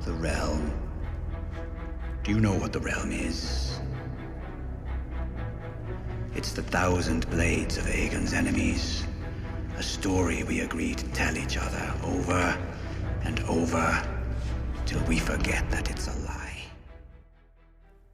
The realm. Do you know what the realm is? It's the 1,000 blades of Aegon's enemies. A story we agreed to tell each other over and over till we forget that it's a lie.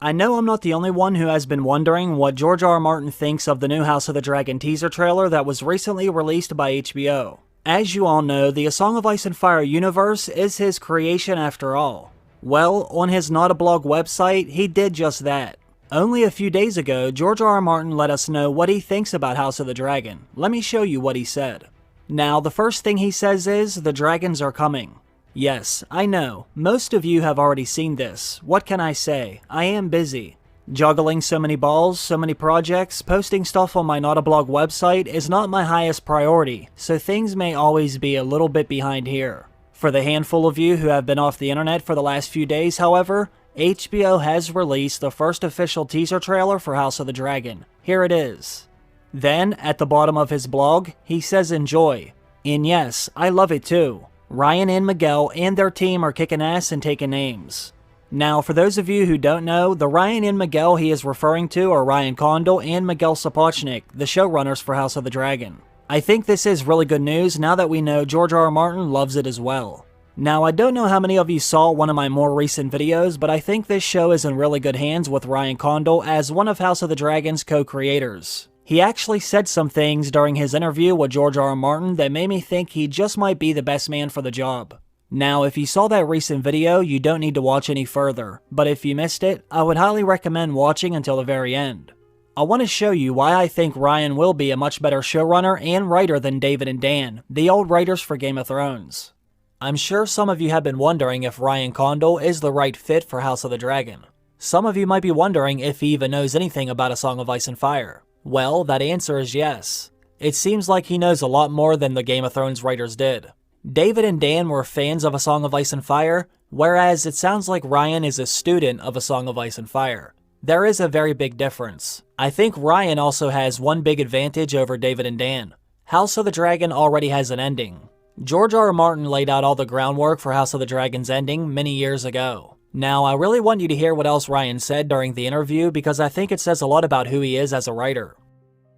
I know I'm not the only one who has been wondering what George R. R. Martin thinks of the new House of the Dragon teaser trailer that was recently released by HBO. As you all know, the A Song of Ice and Fire universe is his creation after all. Well, on his NotABlog website, he did just that. Only a few days ago, George R. R. Martin let us know what he thinks about House of the Dragon. Let me show you what he said. Now, the first thing he says is, the dragons are coming. Yes, I know, most of you have already seen this. What can I say? I am busy. Juggling so many balls, so many projects, posting stuff on my NotABlog website is not my highest priority, so things may always be a little bit behind here. For the handful of you who have been off the internet for the last few days, however, HBO has released the first official teaser trailer for House of the Dragon. Here it is. Then, at the bottom of his blog, he says enjoy. And yes, I love it too. Ryan and Miguel and their team are kicking ass and taking names. Now, for those of you who don't know, the Ryan and Miguel he is referring to are Ryan Condal and Miguel Sapochnik, the showrunners for House of the Dragon. I think this is really good news now that we know George R. R. Martin loves it as well. Now, I don't know how many of you saw one of my more recent videos, but I think this show is in really good hands with Ryan Condal as one of House of the Dragon's co-creators. He actually said some things during his interview with George R. R. Martin that made me think he just might be the best man for the job. Now, if you saw that recent video, you don't need to watch any further, but if you missed it, I would highly recommend watching until the very end. I want to show you why I think Ryan will be a much better showrunner and writer than David and Dan, the old writers for Game of Thrones. I'm sure some of you have been wondering if Ryan Condal is the right fit for House of the Dragon. Some of you might be wondering if he even knows anything about A Song of Ice and Fire. Well, that answer is yes. It seems like he knows a lot more than the Game of Thrones writers did. David and Dan were fans of A Song of Ice and Fire, whereas it sounds like Ryan is a student of A Song of Ice and Fire. There is a very big difference. I think Ryan also has one big advantage over David and Dan. House of the Dragon already has an ending. George R. R. Martin laid out all the groundwork for House of the Dragon's ending many years ago. Now, I really want you to hear what else Ryan said during the interview because I think it says a lot about who he is as a writer.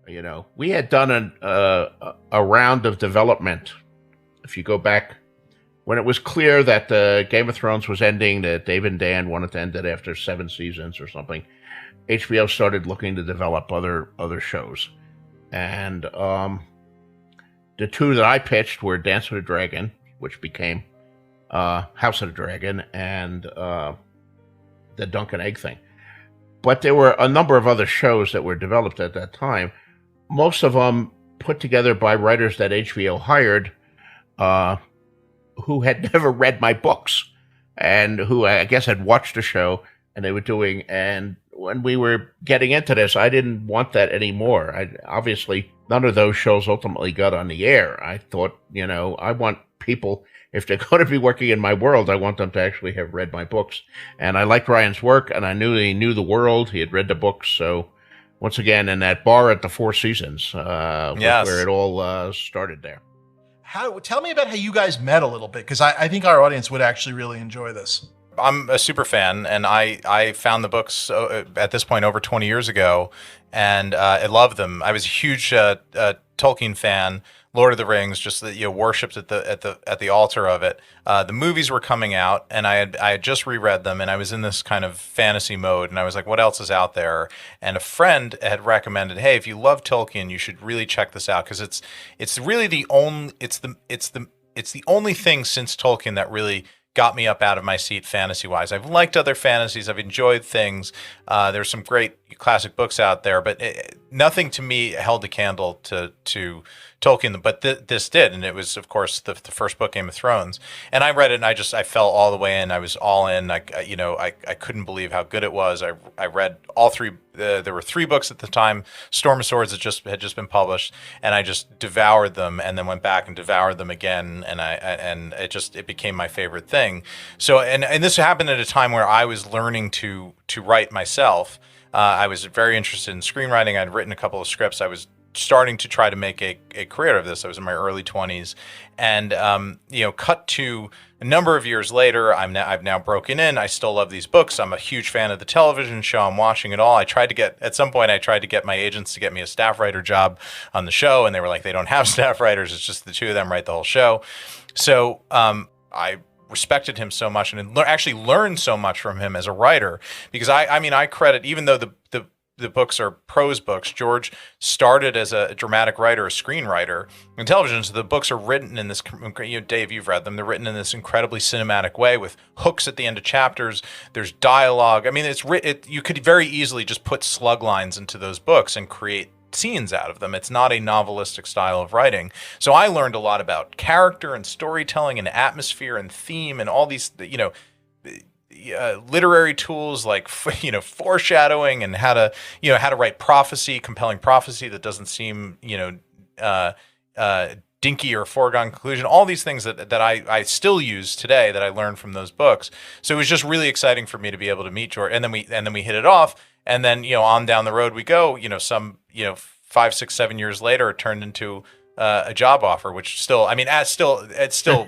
You know, we had done a round of development. If you go back, when it was clear that Game of Thrones was ending, that David and Dan wanted to end it after 7 seasons or something, HBO started looking to develop other shows. And the two that I pitched were Dance with the Dragon, which became House of the Dragon, and the Dunk and Egg thing. But there were a number of other shows that were developed at that time, most of them put together by writers that HBO hired who had never read my books and who I guess had watched the show and they were doing. And when we were getting into this, I didn't want that anymore. Obviously, none of those shows ultimately got on the air. I thought, you know, I want people, if they're going to be working in my world, I want them to actually have read my books. And I liked Ryan's work, and I knew he knew the world. He had read the books. So once again, in that bar at the Four Seasons, Yes. was where it all started there. Tell me about how you guys met a little bit, because I think our audience would actually really enjoy this. I'm a super fan, and I found the books at this point over 20 years ago, and I loved them. I was a huge Tolkien fan. Lord of the Rings, just worshipped at the altar of it. The movies were coming out, and I had just reread them, and I was in this kind of fantasy mode, and I was like, what else is out there? And a friend had recommended, hey, if you love Tolkien, you should really check this out, because it's really the only thing since Tolkien that really got me up out of my seat fantasy-wise. I've liked other fantasies. I've enjoyed things. There's some great classic books out there, but nothing to me held a candle to Tolkien, but this did, and it was, of course, the first book, Game of Thrones. And I read it, and I fell all the way in. I was all in. I couldn't believe how good it was. I read all three. There were 3 books at the time. Storm of Swords had just been published, and I just devoured them, and then went back and devoured them again, and it became my favorite thing. So, and this happened at a time where I was learning to write myself. I was very interested in screenwriting. I'd written a couple of scripts. I was starting to try to make a career of this. I was in my early 20s, and cut to a number of years later, I've now broken in. I still love these books. I'm a huge fan of the television show. I'm watching it all. At some point I tried to get my agents to get me a staff writer job on the show, and they were like, they don't have staff writers. It's just the two of them write the whole show. So I respected him so much and actually learned so much from him as a writer, because I credit, even though the books are prose books, George started as a dramatic writer, a screenwriter in television. So the books are written in this, Dave, you've read them. They're written in this incredibly cinematic way with hooks at the end of chapters. There's dialogue. I mean, you could very easily just put slug lines into those books and create scenes out of them. It's not a novelistic style of writing. So I learned a lot about character and storytelling and atmosphere and theme and all these, literary tools like foreshadowing and how to write prophecy, compelling prophecy that doesn't seem dinky or foregone conclusion. All these things that I still use today that I learned from those books. So it was just really exciting for me to be able to meet George, and then we hit it off, and then on down the road we go. 5, 6, 7 years later, it turned into a job offer, which it still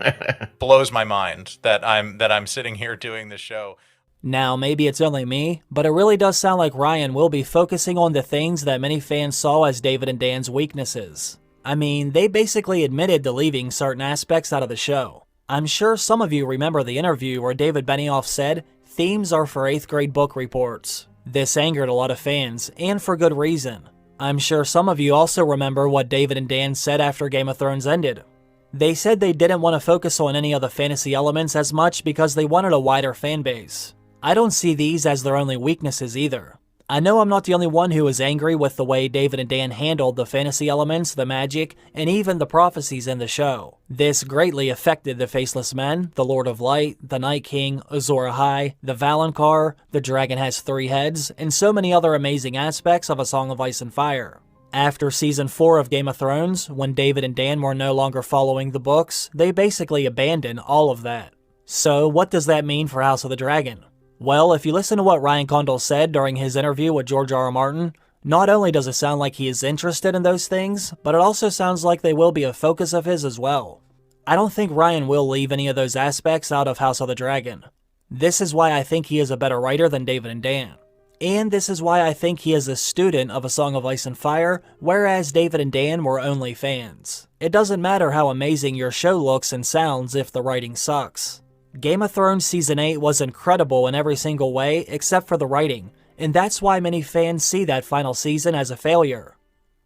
blows my mind that I'm sitting here doing this show. Now, maybe it's only me, but it really does sound like Ryan will be focusing on the things that many fans saw as David and Dan's weaknesses. I mean, they basically admitted to leaving certain aspects out of the show. I'm sure some of you remember the interview where David Benioff said, "Themes are for 8th grade book reports." This angered a lot of fans, and for good reason. I'm sure some of you also remember what David and Dan said after Game of Thrones ended. They said they didn't want to focus on any of the fantasy elements as much because they wanted a wider fan base. I don't see these as their only weaknesses either. I know I'm not the only one who is angry with the way David and Dan handled the fantasy elements, the magic, and even the prophecies in the show. This greatly affected the Faceless Men, the Lord of Light, the Night King, Azor Ahai, the Valonqar, the Dragon Has 3 Heads, and so many other amazing aspects of A Song of Ice and Fire. After Season 4 of Game of Thrones, when David and Dan were no longer following the books, they basically abandoned all of that. So what does that mean for House of the Dragon? Well, if you listen to what Ryan Condal said during his interview with George R.R. Martin, not only does it sound like he is interested in those things, but it also sounds like they will be a focus of his as well. I don't think Ryan will leave any of those aspects out of House of the Dragon. This is why I think he is a better writer than David and Dan. And this is why I think he is a student of A Song of Ice and Fire, whereas David and Dan were only fans. It doesn't matter how amazing your show looks and sounds if the writing sucks. Game of Thrones Season 8 was incredible in every single way except for the writing, and that's why many fans see that final season as a failure.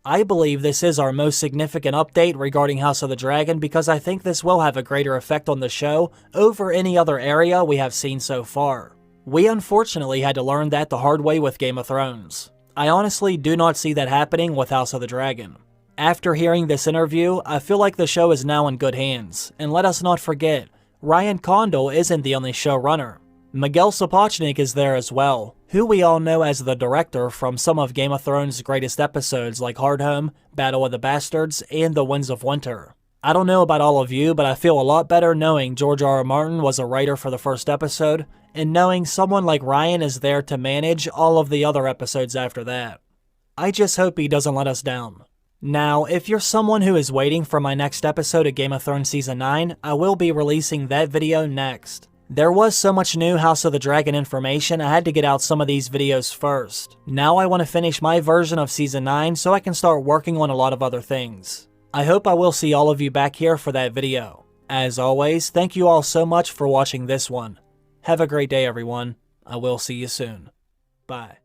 I believe this is our most significant update regarding House of the Dragon because I think this will have a greater effect on the show over any other area we have seen so far. We unfortunately had to learn that the hard way with Game of Thrones. I honestly do not see that happening with House of the Dragon. After hearing this interview, I feel like the show is now in good hands, and let us not forget, Ryan Condal isn't the only showrunner. Miguel Sapochnik is there as well, who we all know as the director from some of Game of Thrones' greatest episodes like Hardhome, Battle of the Bastards, and The Winds of Winter. I don't know about all of you, but I feel a lot better knowing George R.R. Martin was a writer for the first episode, and knowing someone like Ryan is there to manage all of the other episodes after that. I just hope he doesn't let us down. Now, if you're someone who is waiting for my next episode of Game of Thrones Season 9, I will be releasing that video next. There was so much new House of the Dragon information, I had to get out some of these videos first. Now I want to finish my version of Season 9 so I can start working on a lot of other things. I hope I will see all of you back here for that video. As always, thank you all so much for watching this one. Have a great day, everyone. I will see you soon. Bye.